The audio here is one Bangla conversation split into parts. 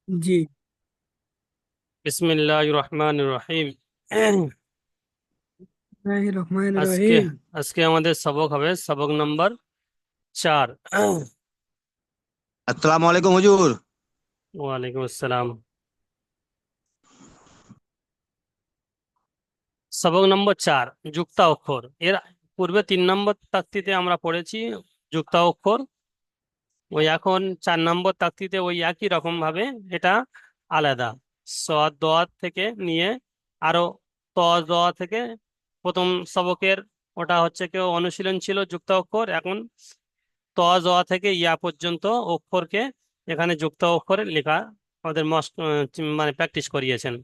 জি। বিসমিল্লাহির রহমানির রহিম। রহমান আজকে রহিম। আজকে আমাদের সবক হবে সবক নম্বর 4। আসসালামু আলাইকুম হুজুর। ওয়ালাইকুম আসসালাম। সবক নম্বর 4, যুক্তা অক্ষর। এর পূর্বে 3 নম্বর তাকতিতে আমরা পড়েছি যুক্তা অক্ষর। ওই এখন 4 নম্বর তাকতিতে ওই একই রকম ভাবে এটা আলাদা। সদ দোয়া থেকে নিয়ে আরো ত দোয়া থেকে প্রথম সবকের ওটা হচ্ছে কেউ অনুশীলন ছিল যুক্তা অক্ষর। এখন ত জ থেকে ইয়া পর্যন্ত অক্ষরকে এখানে যুক্ত অক্ষরে লেখা আমাদের মানে প্র্যাকটিস করিয়েছেন।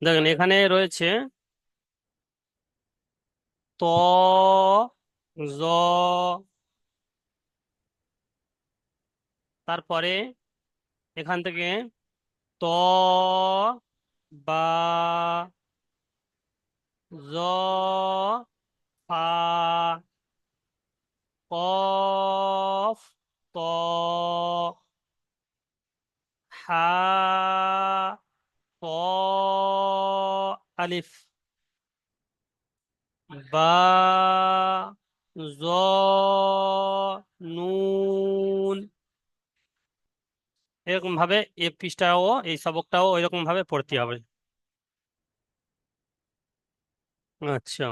দেখেন এখানে রয়েছে ত, জ, তারপরে এখান থেকে ত, বা, জ, ফা, কফ, ত, হা, ত, আলিফ, বা, জ, নুন। এরকম ভাবে এই পৃষ্ঠাও এই সবকটাও এরকম ভাবে পড়তে হবে। আচ্ছা।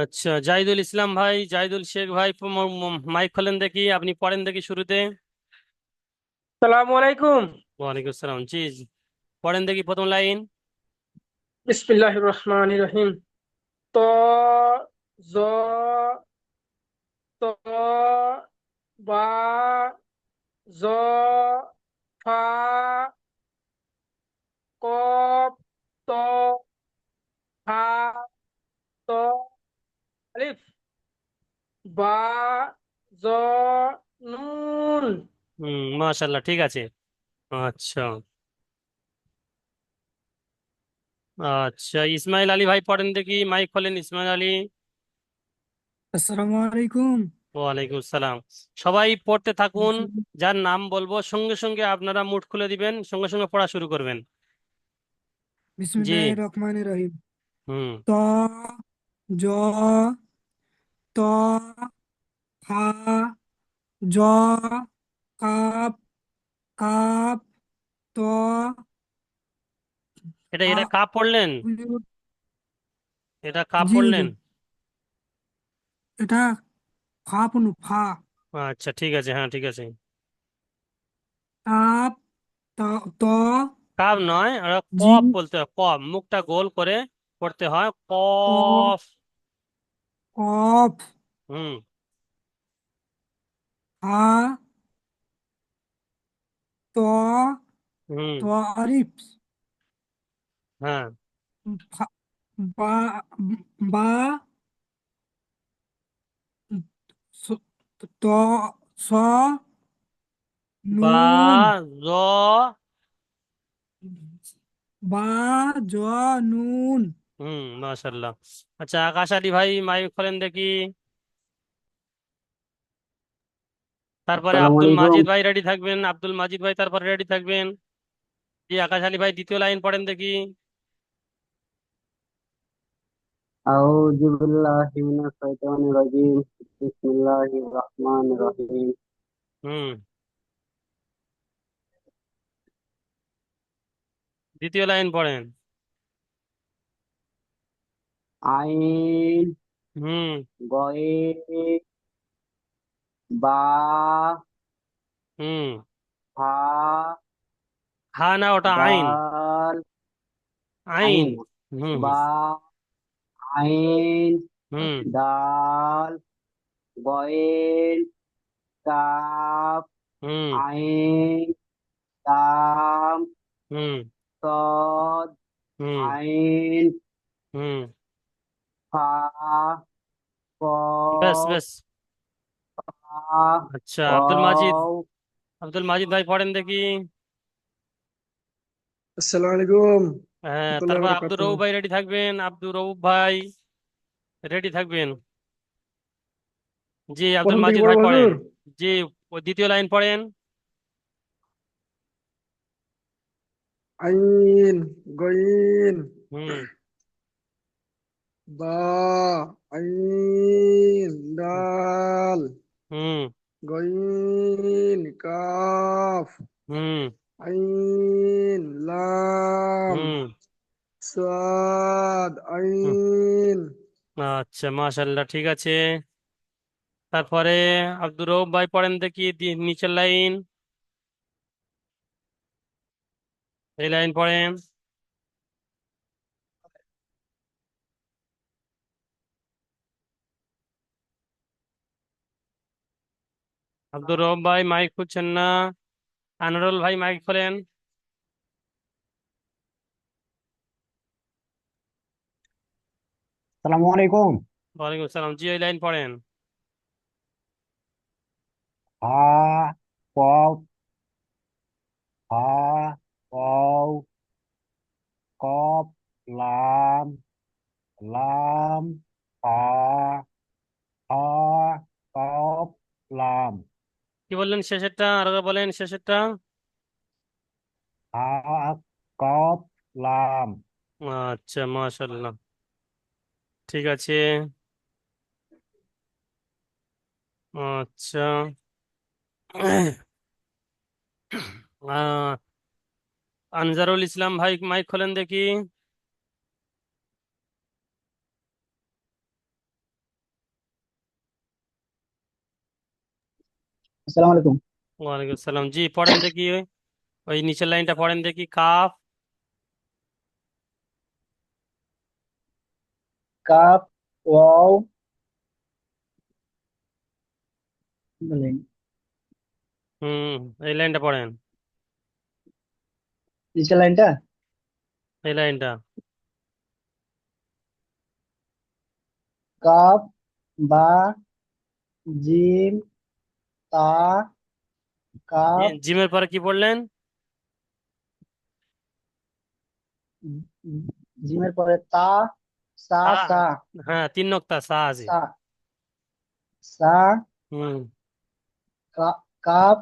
আচ্ছা, জাহিদুল ইসলাম ভাই, জাহিদুল শেখ ভাই, মাইক খোলেন দেখি, আপনি পড়েন দেখি শুরুতে। সালামু আলাইকুম। ওয়ালাইকুম আসসালাম। জি জি। পড়েন দেখি প্রথম লাইন। বিসমিল্লাহির রহমানির রহিম। ত, জ, ত, বা, জ, ফা, কপ, ত, হা, ত, আলিফ, বা, জ, নুন। মাশাআল্লাহ, ঠিক আছে। আচ্ছা। আচ্ছা, ইসমাইল আলী ভাই পড়েন দেখি, মাইক খোলেন ইসমাইল আলী। আসসালামু আলাইকুম। ওয়ালাইকুম আসসালাম। সবাই পড়তে থাকুন। যার নাম বলবো সঙ্গে সঙ্গে আপনারা মুট খুলে দিবেন, সঙ্গে সঙ্গে পড়া শুরু করবেন। জি। বিসমিল্লাহির রহমানির রহিম। হুম। ত, জ, ত, ফা, জ, কাপ, কাপ, ত, এটা হা। এটা কাপ পড়লেন? হুজুর, এটা কাপ জি পড়লেন? হুজুর। এটা ফা পূর্ণ ফা। আচ্ছা, ঠিক আছে, হ্যাঁ ঠিক আছে। কাপ, ত, ত, কাপ নয়, ওরা জি, কফ বলতে হয়। কফ, মুখটা গোল করে পড়তে হয়, ক, কফ। কফ, হুম। হা, ত, হুম। ত আরিফ, হ্যাঁ। ফা- বা, বা, স- ত, স, বা, নুন, জ। বা, জ, নুন। মাশাল্লাহ। আচ্ছা, আকাশ আলী ভাই মাইক খোলেন দেখি। তারপরে আসসালামু আব্দুল আলাইকুম। মাজিদ ভাই রেডি থাকবেন, আব্দুল মাজিদ ভাই তারপরে রেডি থাকবেন। জি, আকাশ আলী ভাই দ্বিতীয় লাইন পড়েন দেখি। আউযু বিল্লাহি মিনাশ শাইতানির রাজিম। বিসমিল্লাহির রহমানির রহিম। হুম। দ্বিতীয় লাইন পড়েন। আইন, হুম। গয়ে, বা, হুম। হা, হা না, ওটা আইন। দাল, আইন। আইন, হুম হুম। বা, আইন, হুম। দাল, গয়েন, কাফ, হুম। আইন, তাম, হুম। সদ, হুম। আইন, হুম। ফা, বেশ কফ, বেশ। আচ্ছা, আব্দুল মাজিদ, ওয়াও আব্দুল মাজিদ ভাই পড়েন দেখি। আসসালামু আলাইকুম হ্যাঁ, রহমতুল্লাহি তারপর ওয়া আব্দুর বারাকাতুহু। রউফ ভাই রেডি থাকবেন, আব্দুর রউফ ভাই রেডি থাকবেন। জি, আব্দুল প্রথম থেকে মাজিদ ভাই পড়বো পড়েন। হুজুর? জি, ও দ্বিতীয় লাইন পড়েন। আইন, গইন, হুম। বা, আইন, দাল, হুম। গইন, কাফ, হুম। আইন, লাম, হুম। সাদ, হুম। আইন। আচ্ছা, মাশাল্লাহ, ঠিক আছে। তারপরে আব্দুর রউফ ভাই পড়েন দেখি নিচের লাইন, এই লাইন পড়েন। আব্দুর রউফ ভাই মাইক খুলছেন না। আনারুল ভাই মাইক খোলেন। আসসালামু আলাইকুম। ওয়ালাইকুম সালাম। জি, এই লাইন পড়েন। হা কফ হা কফ কফ লাম লাম হা হা কফ লাম কি বললেন শেষেরটা? আর একবার বলেন শেষেরটা। হা কফ লাম। আচ্ছা, মাশাল্লাহ, ঠিক আছে। আচ্ছা। আহ, আনজারুল ইসলাম ভাই মাইক খোলেন দেখি। আসসালামু আলাইকুম। ওয়ালাইকুম সালাম। জি, পড়েন দেখি, ওই নিচের লাইনটা পড়েন দেখি। কাফ। কাফ ওয়াও বলেন হুম, এই লাইনটা পড়েন, নিচের লাইনটা। এই লাইনটা। কাফ বা জিম তা কাফ জিমের পরে কি পড়লেন? জিমের পরে তা সা সা। সা হ্যাঁ, 3 নক্তা সা আছে। সা সা হুম। কাফ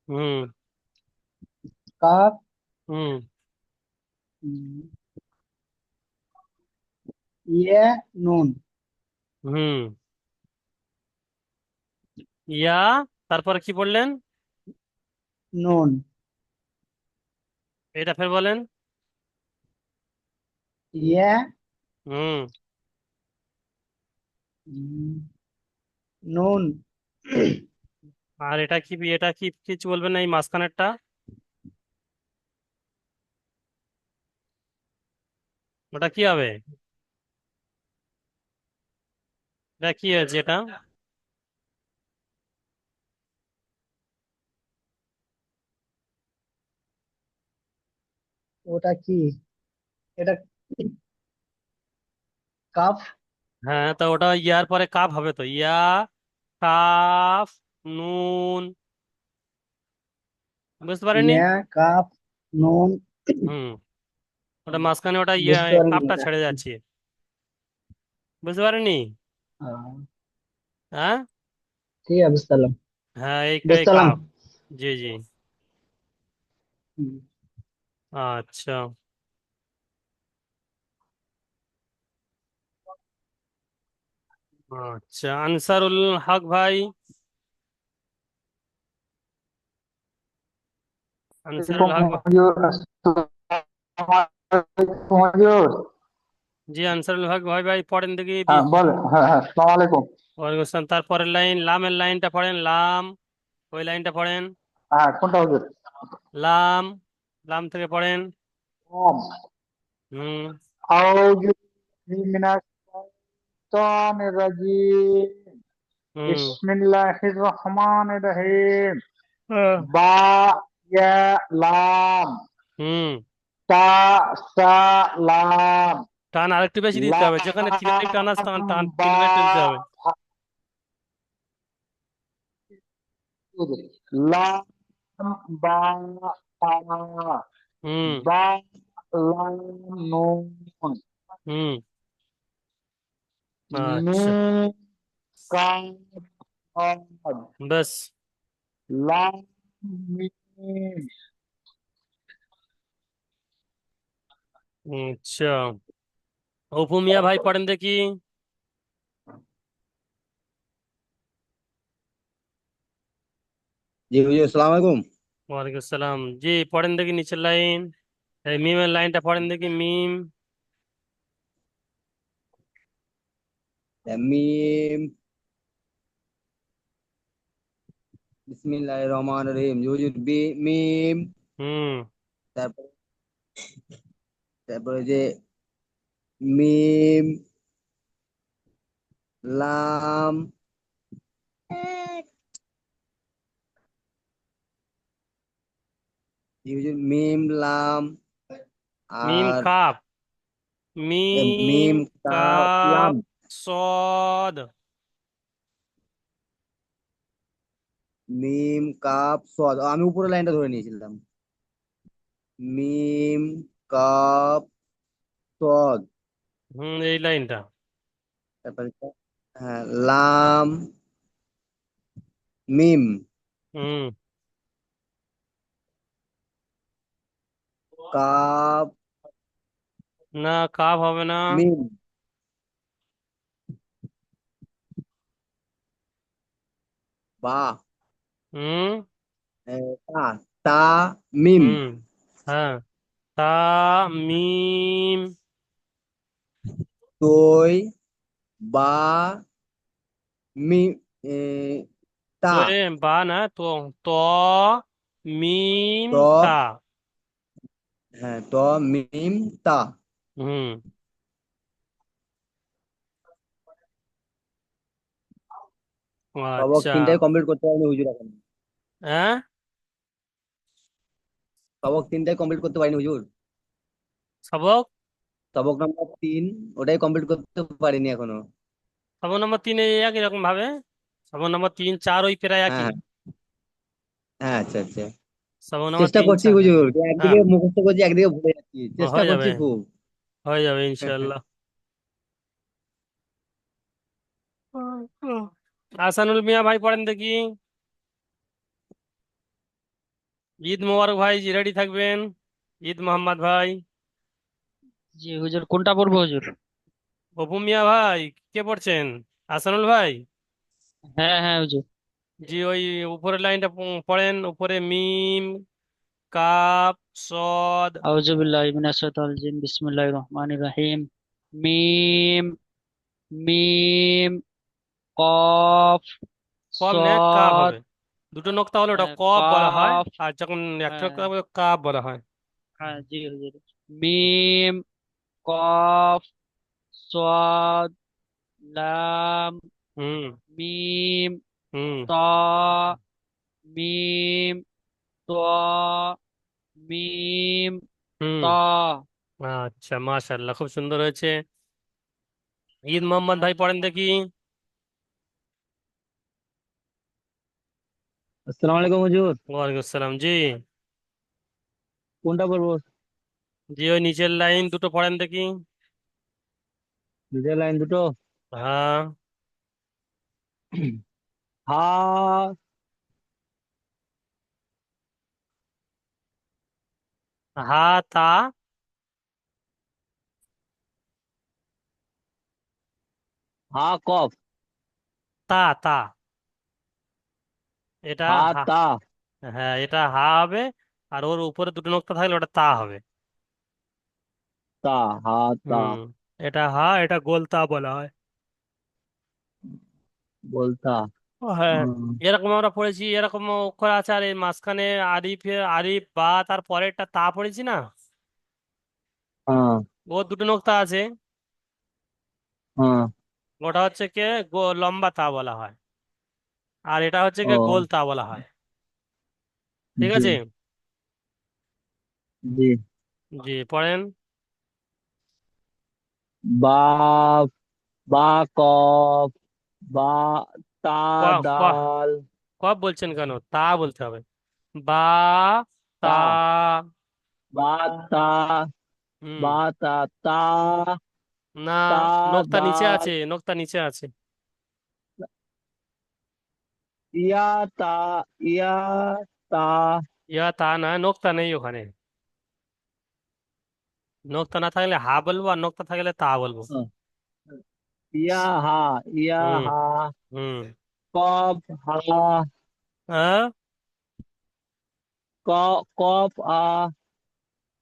হুম। কাফ হুম। ইয়ে নুন হুম। ইয়া, তারপরে কি পড়লেন? নুন এটা ফের বলেন। ইয়ে হুম। নুন আর এটা কি, এটা কি কিছু বলবেন না, এই মাঝখানেরটা? ওটা কি হবে? এটা কি আছে এটা? ওটা কি? এটা কাফ হ্যাঁ, তো ওটা ইয়ার পরে কাপ হবে তো, ইয়া, কাফ, নুন। বুঝতে পারেননি? ইয়ে কাফ নুন হুম। ওটা মাঝখানে ওটা ইয়া, বুঝতে পারিনি কাপটা এটা। ছেড়ে যাচ্ছে। বুঝতে পারেননি? আহ, হ্যাঁ। ঠিক আছে বুঝতে পারলাম। হ্যাঁ, এই বুঝতে পারলাম। কাপ। জি, জি। হুম। আচ্ছা। আচ্ছা, আনসারুল হক ভাই, আনসারুল হক হুজুর আসসালামু আলাইকুম হুজুর। জি, আনসারুল হক ভাই ভাই পড়েন দেখি হ্যাঁ বলেন, হ্যাঁ হ্যাঁ, আসসালামু আলাইকুম। ওয়ালাইকুম আসসালাম। তারপরের লাইন, লামের লাইনটা পড়েন, লাম, ওই লাইনটা পড়েন। হ্যাঁ কোনটা হুজুর? লাম, লাম থেকে পড়েন। ওম হুম। আউযু মিনাশ শাইতানির রাজিম। হুম। বিসমিল্লাহির রহমানির রহিম। আহ, বা ইয়া লাম হুম। তা সা লাম টান আরেকটু বেশি দিতে হবে, যেখানে থিমেটিক টান আছে লাম টান টান বা তিনবার একটু দিতে হবে। লাম বা তা হুম বা লাম নুন হুম আচ্ছা, মিম কাফ সাদ বেশ। লাম মিম আচ্ছা, অপু মিয়া ভাই পড়েন দেখি। জি হুজুর, আসসালামু আলাইকুম। ওয়ালাইকুম আসসালাম। জি, পড়েন দেখি নিচের লাইন, এই মিমের লাইনটা পড়েন দেখি, মিম। মিম, বিসমিল্লাহির রহমানির রহিম। জি হুজুর, মিম, হুম তারপরে তারপরে যে মিম, লাম, জি হুজুর, মিম, লাম, মিম আর কাপ, মিম মিম, কাফ, কাপ লাম, সদ। মিম, কাফ, সদ। আমি উপরের লাইনটা ধরে নিয়েছিলাম। মিম, কাফ, সদ। এই লাইনটা। তারপরে হ্যাঁ, লাম, মিম, হুম কাফ, না, কাপ হবে না। মিম, বা, হুম তা, তা, মিম, হুম হ্যাঁ, তা মিম, তৈ, বা, মি, এ, তা, তো এ বা না, তো ত মিম ত, তা। হ্যাঁ, ত, মিম, তা। হুম সবক আচ্ছা। তিনটাই কমপ্লিট করতে পারিনি হুজুর এখন। হ্যাঁ, সবক তিনটাই কমপ্লিট করতে পারিনি হুজুর। সবক, সবক নাম্বার 3 ওটাই কমপ্লিট করতে পারিনি এখনো। সবক নম্বর তিনে একই রকম ভাবে, সবক নম্বর 3 4 ওই প্রায় হ্যাঁ একই। হ্যাঁ হ্যাঁ, আচ্ছা আচ্ছা। সবক নম্বর চেষ্টা তিন করছি চার হুজুর, হ্যাঁ, একদিকে মুখস্থ করছি একদিকে ভুলে যাচ্ছি, চেষ্টা হয়ে যাবে, করছি খুব। হয়ে যাবে ইনশাল্লাহ। আসানুল মিয়া ভাই পড়েন দেখি। ঈদ মোবারক ভাই, রেডি থাকবেন। ঈদ মোহাম্মদ ভাই। জি হুজুর, কোনটা পড়বো হুজুর? অপু মিয়া ভাই, কে পড়ছেন? আসানুল ভাই। হ্যাঁ হ্যাঁ হুজুর। জি, ওই উপরের লাইনটা পড়েন, উপরে মিম কাপ সদ। আউযু বিল্লাহি মিনাশ শাইতানির রাজিম, বিসমিল্লাহির রহমানির রহিম। মিম, মিম, কফ, কম নে কাপ সদ, হবে, দুটো নোক্তা হলে ওটা কব বলা হয়, কাফ। আর যখন একটা হ্যাঁ নোক্তা হবে কাপ বলা হয়। হ্যাঁ, জি হুজুর। মিম, কফ, সদ, লাম, হুম মিম, হুম তা, মিম, তা, মিম, হুম তা। আচ্ছা, মাশাআল্লাহ, খুব সুন্দর হয়েছে। ঈদ মোহাম্মদ ভাই পড়েন দেখি। আসসালামু আলাইকুম হুজুর। ওয়ালাইকুম আসসালাম। জি কোনটা পড়বো? জি, ওই নিচের লাইন দুটো পড়েন দেখি। দুটো লাইন দুটো। হ্যাঁ, হা, হা তা, হা কফ, তা তা, এটা হা হা। তা, হ্যাঁ, এটা হা হবে, আর ওর উপরে দুটো নোক্তা থাকলে ওটা তা হবে। তা, হা তা। হুম, এটা হা, এটা গোল তা বলা হয়। বলতা। ও হ্যাঁ, হুম, এরকম আমরা পড়েছি, এরকম অক্ষর আছে, আর এর মাঝখানে আরিফ, আরিফ বা তার পরেরটা তা পড়েছি না, হ্যাঁ ও দুটো নোক্তা আছে, হ্যাঁ। ওটা হচ্ছে কে লম্বা তা বলা হয়, আর এটা হচ্ছে কে গোল ও, তা বলা হয়। ঠিক জি আছে। জি। জি, পড়েন। বা, বা কফ, বা তা ক ক দাল, কফ বলছেন কেন? তা বলতে হবে। বা, তা। তা বা তা হুম। বা তা তা না, তা নোক্তা নিচে দাল আছে, নোক্তা নিচে আছে। ইয়া তা ইয়া তা ইয়া তা না, নোক্তা নেই ওখানে। নোক্তা না থাকলে হা বলবো, আর নোক্তা থাকলে তা বলবো। হুম, ইয়া হা ইয়া হুম। হা হুম। কফ হা হ্যাঁ। ক কফ আ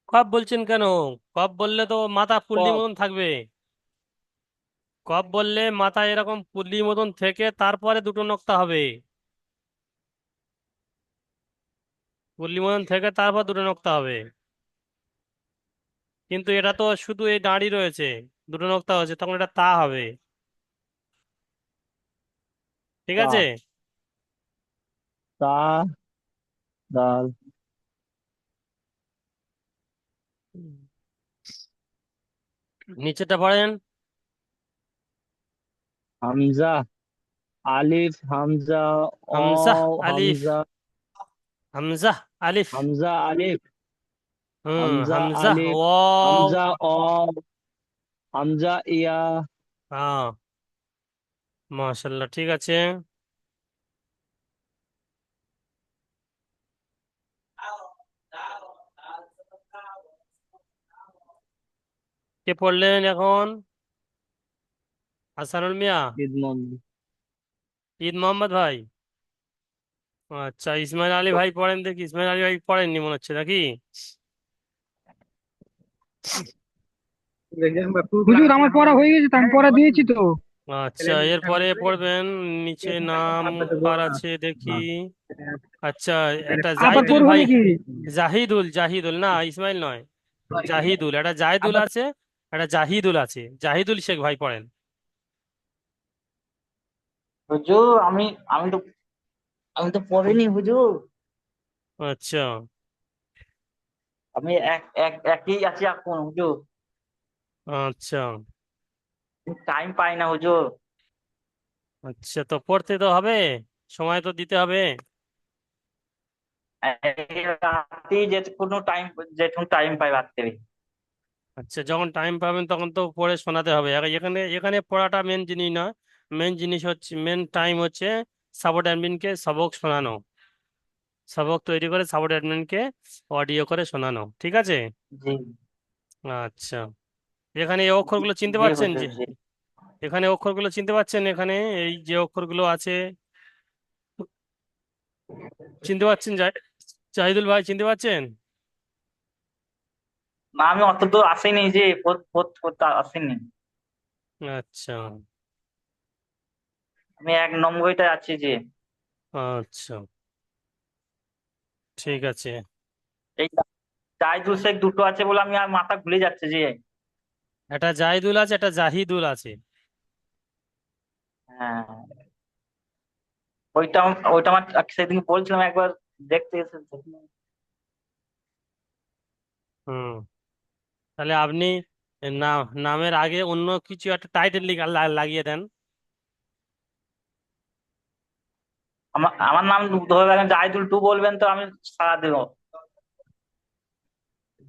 কফ বলছেন কেন? কফ বললে তো মাথা পুল্লি কফ মতন থাকবে। কফ বললে মাথা এরকম পুল্লি মতন থেকে তারপরে দুটো নোক্তা হবে। পুল্লি মতন থেকে তারপর দুটো নোক্তা হবে। কিন্তু এটা তো শুধু এই দাঁড়ি রয়েছে, দুটো নোক্তা হচ্ছে, তখন এটা তা হবে। ঠিক তা আছে। তা দাল নিচেটা পড়েন। হামজা আলিফ হামজা অ হামজা আলিফ। হামজা হামজা আলিফ। হামজা আলিফ হুম, হামজা হামজা আলিফ ওয়াও। হামজা অ হামজা ইয়া হ্যাঁ, মাশাল্লাহ, ঠিক আছে। কে পড়লেন এখন? হাসানুল মিয়া? ঈদ মোহাম্মদ ঈদ মোহাম্মদ ভাই? আচ্ছা, ইসমাইল আলী ভাই পড়েন দেখি। ইসমাইল আলী ভাই পড়েননি মনে হচ্ছে, নাকি? হুজুর আমার পড়া হয়ে গেছে তো, আমি পড়া দিয়েছি তো। আচ্ছা, এরপরে পড়বেন। নিচে নাম কার আছে দেখি। আচ্ছা, একটা আবার জাহিদুল পড়বো ভাই। নাকি? জাহিদুল, জাহিদুল না, ইসমাইল নয়। জাহিদুল, একটা জাহিদুল আবার আছে, একটা জাহিদুল আছে। জাহিদুল শেখ ভাই পড়েন। হুজুর আমি তো পড়িনি হুজুর। আচ্ছা। আমি একই আছি এখন হুজুর। আচ্ছা। টাইম পাই না হুজুর। আচ্ছা, তো পড়তে তো হবে, সময় তো দিতে হবে। এই রাতে যে কোনো টাইম, যেটুকু টাইম পাই রাত্রে। আচ্ছা, যখন টাইম পাবেন তখন তো পড়ে শোনাতে হবে। এখানে এখানে পড়াটা মেন জিনিস না। মেন জিনিস হচ্ছে, মেন টাইম হচ্ছে সাপোর্ট অ্যাডমিনকে সবক শোনানো। সবক তৈরি করে সাপোর্ট অ্যাডমিনকে অডিও করে শোনানো, ঠিক আছে? জি আচ্ছা, এখানে এই জি অক্ষরগুলো চিনতে জি পারছেন হুজুর যে? জি। এখানে অক্ষরগুলো চিনতে পারছেন? এখানে এই যে অক্ষরগুলো আছে, চিনতে পারছেন? জাহিদুল ভাই চিনতে পারছেন? না আমি অত দূর আসিনি, যে পড়তে আসিনি। আচ্ছা। আমি 1 নম্বরটায় আছি যে। আচ্ছা, ঠিক আছে। এই জাহিদুল শেখ দুটো আছে বলে আমি আর মাথা ঘুরে যাচ্ছে যে। একটা জাহিদুল আছে, একটা জাহিদুল আছে। হ্যাঁ, ওইটা ওইটা আমার সেদিন বলছিলাম একবার দেখতে এসে। হুম। তাহলে আপনি না, নামের আগে অন্য কিছু একটা টাইটেল লাগিয়ে দেন। আমার নাম ধরে রাখেন, জাহিদুল টু বলবেন তো আমি সাড়া দেবো।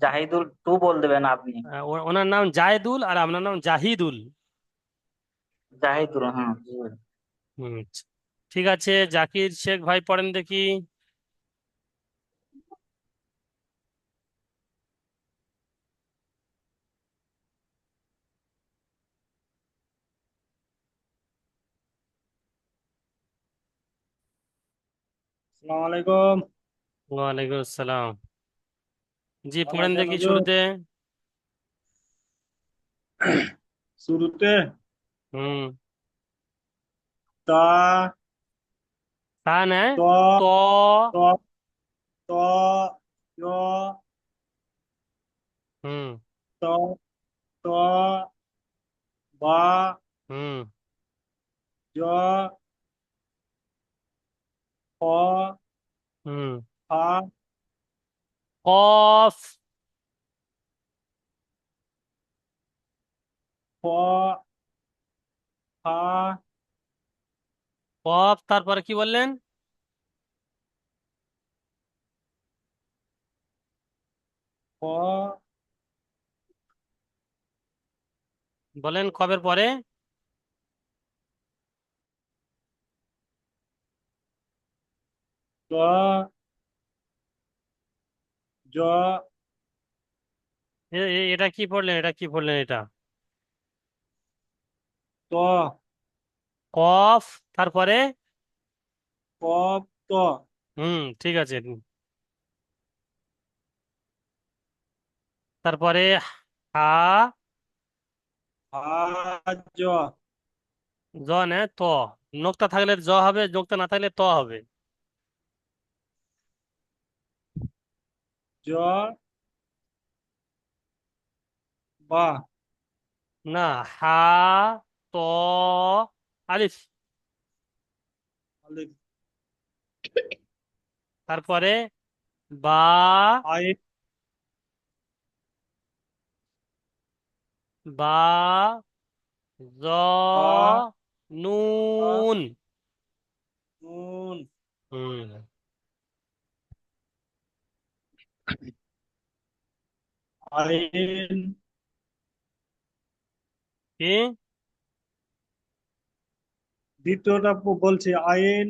জাহিদুল টু বল দেবেন আপনি। ওনার নাম জাহিদুল আর আপনার নাম জাহিদুল। জাহিদুল, হ্যাঁ। হুম। ঠিক আছে, জাকির শেখ ভাই পড়েন দেখি। আসসালামু আলাইকুম। ওয়ালাইকুম আসসালাম। জি, ভালো পড়েন আছেন দেখি হুজুর? শুরুতে। শুরুতে হুম। তা তা নেয়। ত ত। ত ত য় হুম। ত ত বা হুম। জ খ হুম। ফা কফ। ফ ফা কফ, তারপরে কি বললেন? বলেন কবের পরে? ত জ এটা কি পড়লেন, এটা কি পড়লেন এটা? ত কফ, তারপরে? কপ ত ঠিক আছে। তারপরে হা, হা জ জ না ত। নোক্তা থাকলে জ হবে, নোক্তা না থাকলে ত হবে। জ বা না, হা, ত, আলিফ। আলিফ তারপরে বা, আইন বা, জ, বা বা নুন। নুন হুম আইন কি? দ্বিতীয়টা বলছি আইন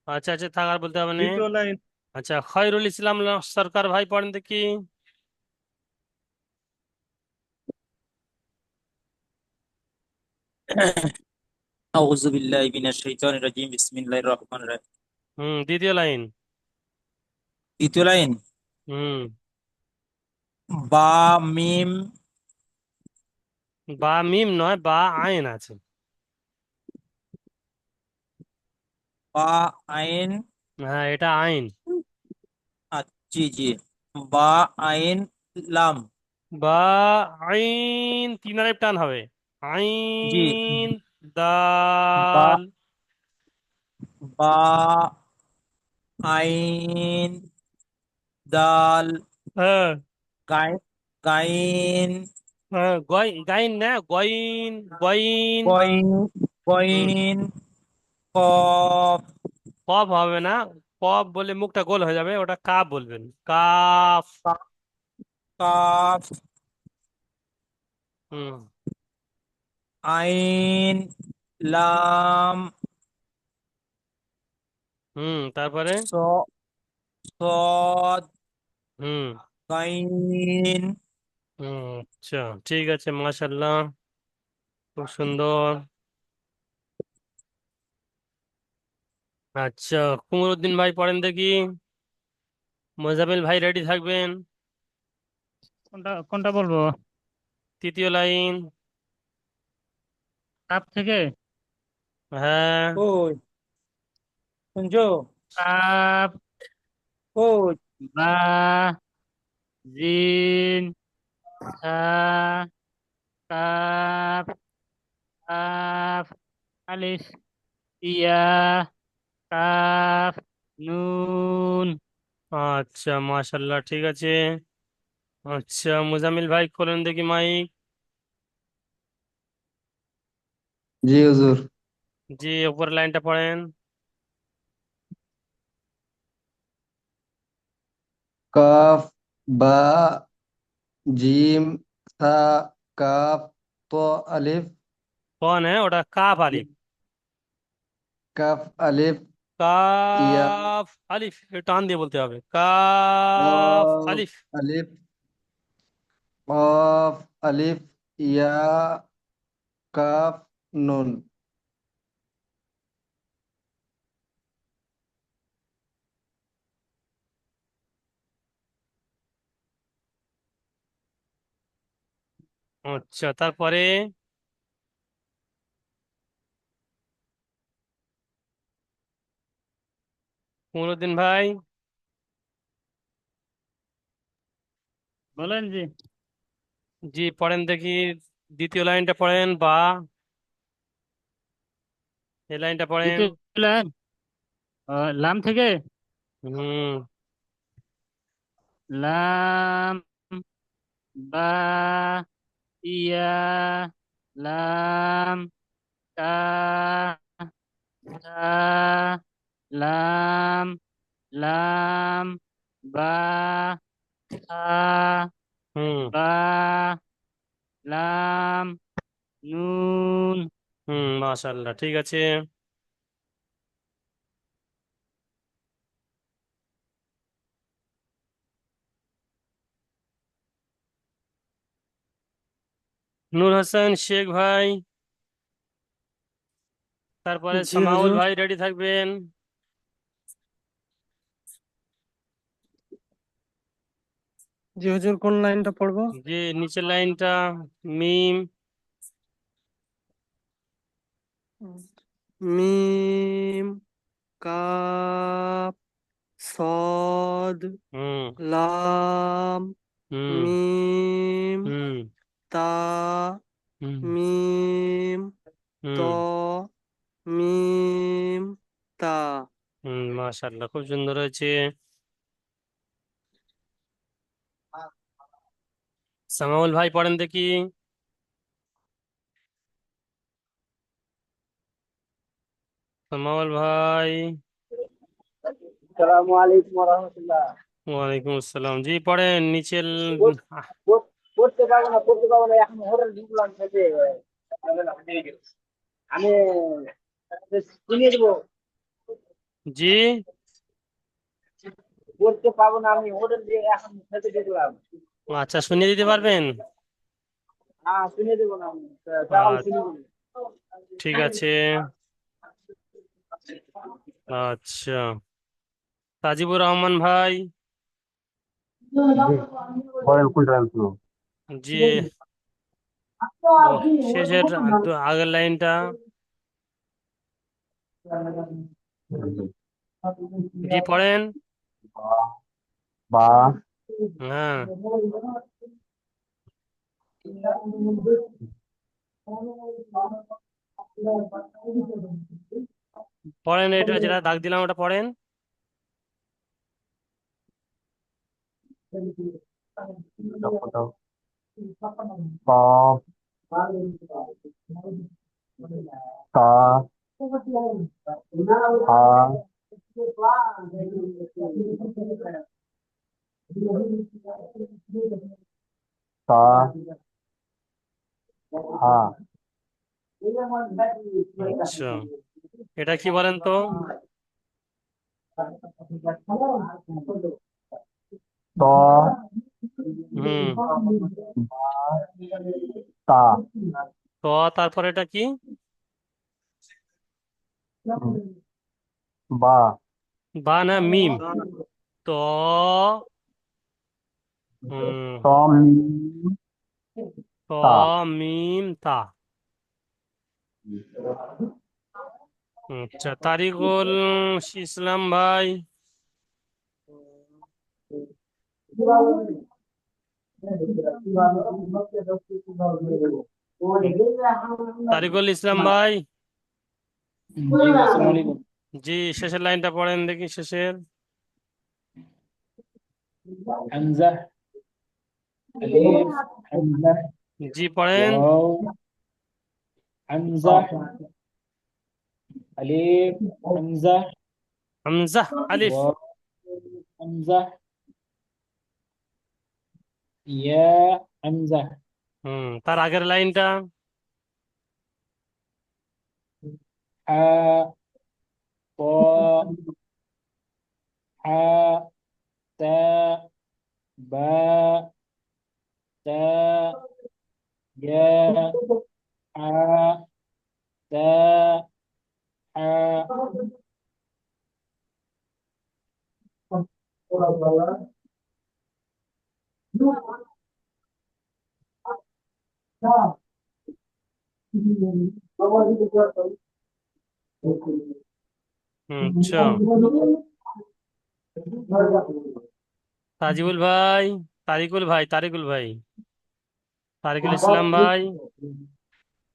আচ্ছা আচ্ছা, থাক আর বলতে হবে না। দ্বিতীয় লাইন আচ্ছা, খয়রুল ইসলাম সরকার ভাই পড়েন দেখি। আউযু বিল্লাহি মিনাশ শাইতানির রাজিম বিসমিল্লাহির রহমানির রহিম। দ্বিতীয় লাইন। দ্বিতীয় লাইন, হুম বা মিম বা মিম নয়, বা আইন আছে। বা আইন, হ্যাঁ, এটা আইন। জি জি, বা আইন লাম, বা আইন, তিন আলিফ টান হবে। জি, আইন, বা দাল। বা আইন দাল হ্যাঁ গাইন, গাইন হ্যাঁ, গাইন না, গইন, গইন। গইন, হুম গইন কফ, কফ হবে না। কফ বলে মুখটা গোল হয়ে যাবে, ওটা কাফ বলবেন, কাফ। কাফ হুম আইন লাম তারপরে? স সদ হুম গাইন। আচ্ছা, ঠিক আছে, মাশাল্লাহ, খুব সুন্দর। আচ্ছা, কুমরুদ্দিন ভাই পড়েন দেখি। মোজামিল ভাই রেডি থাকবেন। কোনটা কোনটা বলবো? তৃতীয় লাইন। কাপ থেকে? হ্যাঁ। কই শুনছো? কাপ, কই? বা, জিন, সা, কাপ, কাপ, আলিফ, ইয়া, কাপ, নুন। আচ্ছা, মাশাল্লাহ, ঠিক আছে। আচ্ছা, মোজামিল ভাই খোলেন দেখি মাইক। জি হুজুর। জি, উপর লাইনটা পড়েন। কফ, বা, জিম, সা, কাফ, ত, আলিফ, কন হ্যাঁ, ওটা কাফ আলিফ। কাফ, আলিফ, ইয়া, কাফ আলিফ, একটু টান দিয়ে বলতে হবে, কাফ কফ, আলিফ। আলিফ, কফ, আলিফ, ইয়া, কাফ, নুন। আচ্ছা, তারপরে? কুমরুদ্দিন ভাই। বলেন জি। জি, পড়েন দেখি। দ্বিতীয় লাইনটা পড়েন, বা এই লাইনটা পড়েন। দ্বিতীয় লাইন, লাম থেকে? হুম লাম, বা, ইয়া, লাম, তা, সা, লাম, লাম, বা তা হুম বা লাম নুন। মাশাআল্লাহ, ঠিক আছে। নূর হোসেন শেখ ভাই, তারপরে জি সামাউল হুজুর। ভাই রেডি থাকবেন। জি হুজুর, কোন লাইনটা পড়বো? যে নিচের লাইনটা, মিম। মিম, কাপ, সদ, হুম লাম, হুম মিম, হুম তা, হুম মিম, ত, হুম মিম, তা। মাশাআল্লাহ, খুব সুন্দর হয়েছে। সামাউল ভাই পড়েন দেখি। সামাউল ভাই। আসসালামু আলাইকুম ওয়া রাহমাতুল্লাহ। ওয়ালাইকুম আসসালাম, জি পড়েন নিচের। আহ, পড়তে পারবো না, পড়তে পারবো না, এখন হোটেল ঢুকলাম খেতে। আমি শুনিয়ে দেবো। জি পড়তে পারবো না, আমি হোটেল দিয়ে এখন খেতে ঢুকলাম। আচ্ছা, শুনিয়ে দিতে পারবেন? হ্যাঁ, শুনিয়ে দেবো না আমি, তাহলে আচ্ছা, শুনিয়ে দেবো। ঠিক আছে। আচ্ছা, তাজিবুর রহমান ভাই। পরের কোনটা রাখবো? জি, শেষের আগের লাইনটা। জি পড়েন। বা হ্যাঁ, পড়েন, এটা যেটা দাগ দিলাম ওটা পড়েন। ক তা হা তা হা। আচ্ছা, এটা কি বলেন তো? ত হুম বা তা তো তারপর এটা কি? বা বা না মিম? তো হুম ত মিম তো তা। মিম তা। আচ্ছা, তারিকুল ইসলাম ভাই। তারিকুল ইসলাম ভাই, জি, আসসালামু আলাইকুম। জি শেষের লাইনটা পড়েন দেখি, শেষের। হামজা, আলিফ, হামজা, জি পড়েন। ওয়াও, হামজা, আলিফ, হামজা, হামজা, আলিফ। ওয়াও, হামজা, ইয়া, হামজা, তার আগের লাইনটা। হা, ক, হা, তা, বা, তা, ইয়া, হা, তা, হা। আচ্ছা, তাজিবুল ভাই, তারিকুল ভাই, তারিকুল ইসলাম ভাই,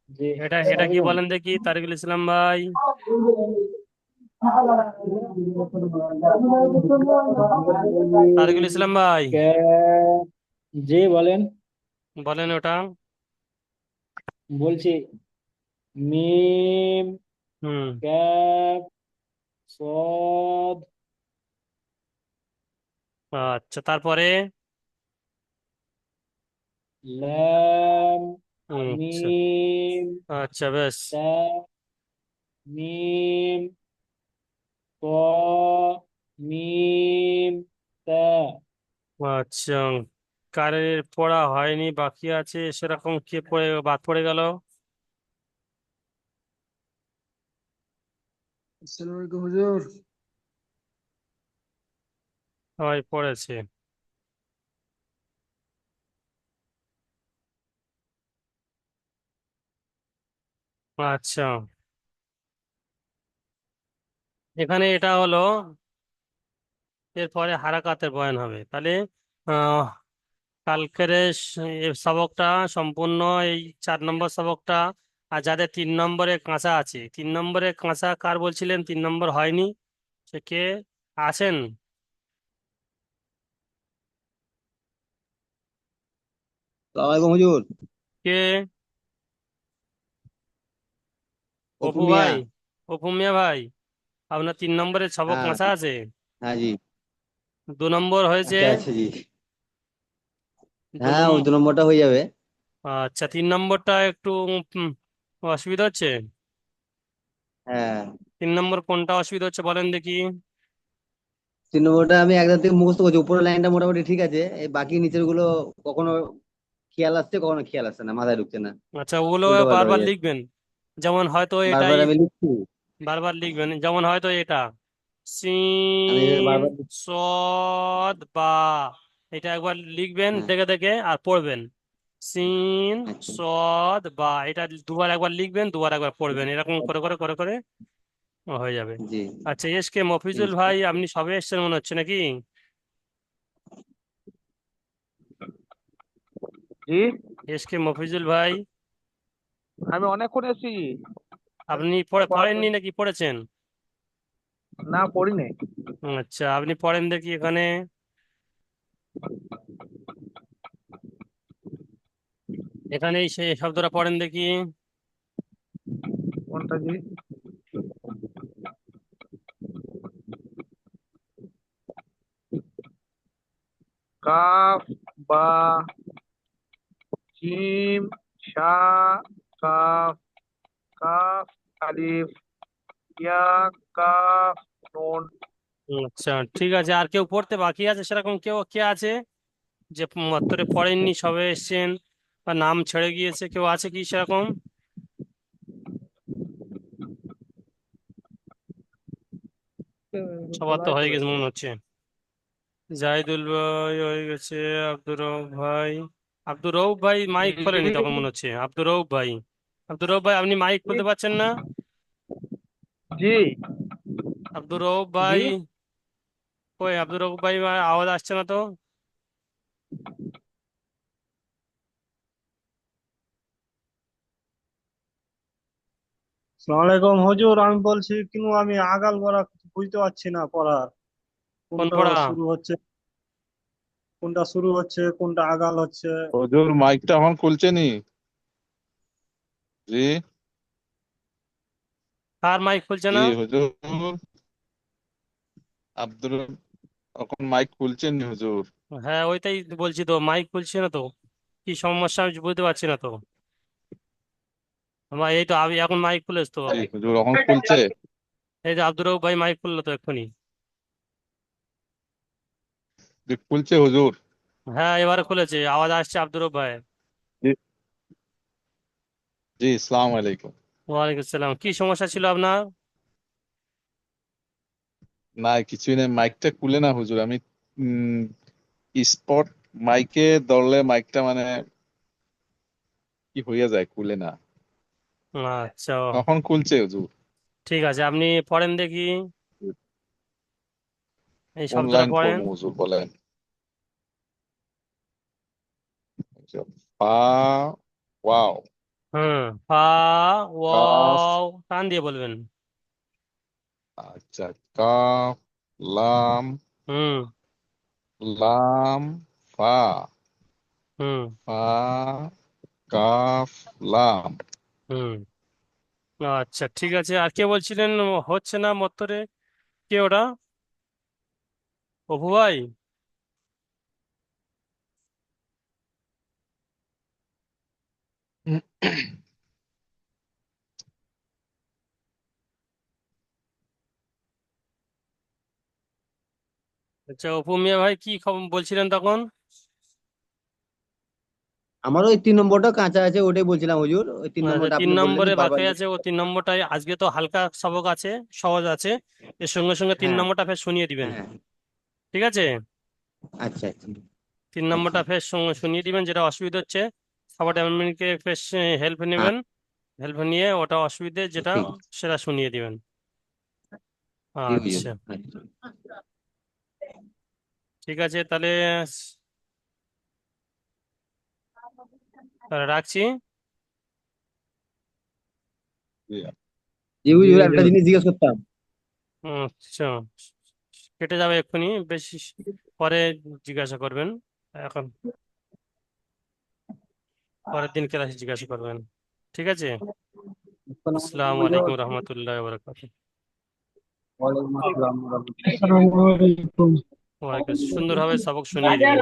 জি, এটা এটা আসসালামু কি আলাইকুম। বলেন দেখি, তারিকুল ইসলাম ভাই। তারিকুল ইসলাম ভাই, কে- জি বলেন। বলেন ওটা। বলছি, মিম, হুম কাফ, সদ, আচ্ছা, তারপরে লাম আচ্ছা, মিম আচ্ছা, বেশ। তা মিম ত মিম তা। আচ্ছা, কারের পড়া হয়নি, বাকি আছে সেরকম, কে পড়ে বাদ পড়ে গেল? আসসালামু আলাইকুম হুজুর। সবাই পড়েছে। আচ্ছা, এখানে এটা হলো, এরপরে হারাকাতের বয়ান হবে তাহলে। আহ কালকের এই সবকটা সম্পূর্ণ, এই 4 নম্বর সবকটা। আর যাদের 3 নম্বরে কাঁচা আছে, 3 নম্বরে কাঁচা কার বলছিলেন 3 নম্বর হয়নি, সে কে আছেন? সালাম আলাইকুম হুজুর। কে? অপু অপু মিয়া। ভাই? অপু মিয়া ভাই, আপনার 3 নম্বরে সবক হ্যাঁ কাঁচা আছে? হ্যাঁ জি। 2 নম্বর হয়েছে? আচ্ছা আচ্ছা জি। দু হ্যাঁ ওই নম্বর 2 নম্বরটা হয়ে যাবে। আচ্ছা, 3 নম্বরটা একটু উম, অসুবিধা হচ্ছে। হ্যাঁ 3 নম্বর কোনটা অসুবিধা হচ্ছে বলেন দেখি। 3 নম্বরটা আমি একদম থেকে মুখস্থ করছি, উপরের লাইনটা মোটামুটি ঠিক আছে, এই বাকি নিচের গুলো কখনো খেয়াল আসছে কখনো খেয়াল আসছে না, মাথায় ঢুকছে না, আচ্ছা, ওগুলো উল্টো পাল্টা বারবার হয়ে যাচ্ছে। লিখবেন। যেমন হয়তো এটাই বারবার আমি লিখছি। বারবার লিখবেন, যেমন হয়তো এটা আমি সিন বারবার সদ বা, এটা একবার লিখবেন হ্যাঁ দেখে দেখে আর পড়বেন। সিন আচ্ছা সদ বা, এটা দুবার একবার লিখবেন, দুবার একবার পড়বেন, এরকম করে করে করে করে হয়ে যাবে। জি। আচ্ছা, এসকে মফিজুল ভাই, আপনি সবে এসেছেন মনে হচ্ছে নাকি? জি, এসকে মফিজুল ভাই, আমি অনেকক্ষণ এসেছি। আপনি পড়া পড়েননি নাকি পড়েছেন? না, পড়ি নাই। আচ্ছা, আপনি পড়েন দেখি এখানে। এখানে সেই শব্দটা পড়েন দেখি। কোনটা জি? কাফ বা জিম শা কাফ কাফ আলিফ ইয়া কাফ নুন। আচ্ছা, ঠিক আছে। আর কেউ পড়তে বাকি আছে সেরকম কেউ কে আছে যে মাত্রে পড়েননি, সবে এসছেন বা নাম ছেড়ে গিয়েছে, কেউ আছে কি সেরকম? সবার তো খোলাই হয়ে গেছে পড়েছে। মনে হচ্ছে। জাহিদুল ভাই হয়ে গেছে। আব্দুর রউফ ভাই, আব্দুর রউফ ভাই মাইক খোলেনি তখন মনে হচ্ছে। আব্দুর রউফ ভাই, আব্দুর রউফ ভাই, আপনি মাইক খুলতে পারছেন না? জি আব্দুর রউফ জি। ভাই, কই আব্দুর রউফ ভাই, আওয়াজ আসছে না তো। সালাম আলাইকুম হুজুর, আমি বলছি কিন্তু আমি আগাল বরা কিছু বুঝতে পারছি না পড়ার, কোন কোনটা পড়া? শুরু হচ্ছে, কোনটা শুরু হচ্ছে, কোনটা আগাল হচ্ছে। হুজুর মাইকটা এখন খুলছে নি? জি। কার মাইক খুলছে জি না? হুজুর, আব্দুল, এখন মাইক খুলছেন নি হুজুর? হ্যাঁ, ওইটাই বলছি তো, মাইক খুলছে না তো। কি সমস্যা আমি বুঝতে পারছি না তো। আমার এই তো, আমি এখন মাইক খুলেছ তো। জি হুজুর, এখন খুলছে। এই যে আব্দুর রউফ ভাই মাইক খুললো তো এক্ষুনি। জি খুলছে হুজুর। হ্যাঁ, এবারে খুলেছে, আওয়াজ আসছে আব্দুর রউফ ভাই। জি জি, আসসালামু আলাইকুম। ওয়ালাইকুম আসসালাম, কি সমস্যা ছিল আপনার? না কিছুই নেই, মাইকটা খুলে না হুজুর। আমি স্পট মাইকে ধরলে মাইকটা মানে কি হইয়া যায়, খুলে না। আচ্ছা, কখন খুলছে হুজুর? ঠিক আছে, আপনি পড়েন দেখি, এই শব্দটা অনলাইন পড়েন। পড়বো হুজুর বলেন। আচ্ছা, পা, ওয়াও, হুম, ফা, কাফ, ওয়াও, টান দিয়ে বলবেন। আচ্ছা, কাফ, লাম, হুম। লাম, ফা, হুম। ফা, কাফ, লাম। হুম। আচ্ছা, ঠিক আছে। আর কে বলছিলেন হচ্ছে না মত্তরে? কে ওটা? অপু ভাই? আচ্ছা অপু মিয়া ভাই কি খবর বলছিলেন তখন? আমারও ওই 3 নম্বরটা কাঁচা আছে, ওটাই বলছিলাম হুজুর, ওই তিন আচ্ছা নম্বরটা 3 আপনি বললেন নম্বরে যে বারবার বাকি আছে, ও 3 নম্বরটাই আজকে তো হালকা সবক আছে, সহজ আছে, এর সঙ্গে সঙ্গে 3 হ্যাঁ নম্বরটা ফের শুনিয়ে দিবেন, হ্যাঁ। ঠিক আছে? আচ্ছা আচ্ছা 3 আচ্ছা। নম্বরটা ফের সঙ্গে শুনিয়ে দিবেন, যেটা অসুবিধা হচ্ছে সাপোর্ট অ্যাডমিনকে ফের হেল্প হ্যাঁ নেবেন, হেল্প নিয়ে ওটা অসুবিধে যেটা ঠিক সেটা শুনিয়ে দিবেন। ঠিক হুজুর। আচ্ছা আচ্ছা। ঠিক আছে, তাহলে তাহলে রাখছি। জি হুজুর, একটা জিনিস জিজ্ঞেস করতাম। আচ্ছা কেটে যাবে এক্ষুনি, বেশি পরে জিজ্ঞাসা করবেন, এখন পরের দিন ক্লাসে জিজ্ঞাসা করবেন, ঠিক আছে? আসসালামু আলাইকুম রহমতুল্লাহ বারাকাতুহু। ওয়ালাইকুম আসসালাম। ওয়ালাইকুম সুন্দরভাবে সবক শুনিয়ে দিবেন।